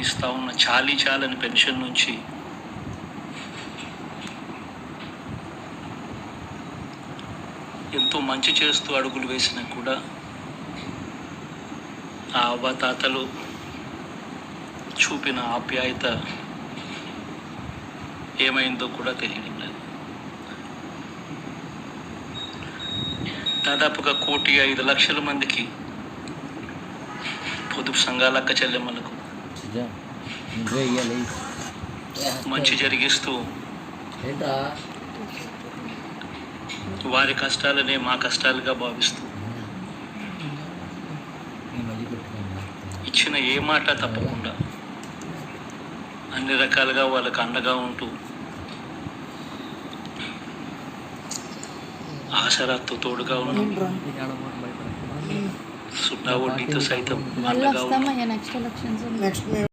ఇస్తూ ఉన్న చాలని పెన్షన్ నుంచి ఎంతో మంచి చేస్తూ అడుగులు వేసినా కూడా ఆ అవ్వాతాతలు చూపిన ఆప్యాయత ఏమైందో కూడా తెలియడం లేదు. దాదాపుగా 1,05,00,000 మందికి పొదుపు సంఘాల అక్క చెల్లెమ్మలకు మంచి జరిగిస్తూ వారి కష్టాలనే మా కష్టాలుగా భావిస్తూ ఇచ్చిన ఏ మాట తప్పకుండా అన్ని రకాలుగా వాళ్ళకు అండగా ఉంటూ ఆశరాతో తోడుగా ఉన్నాం. సున్నా వడ్డీతో సైతం అండగా ఉన్నాం.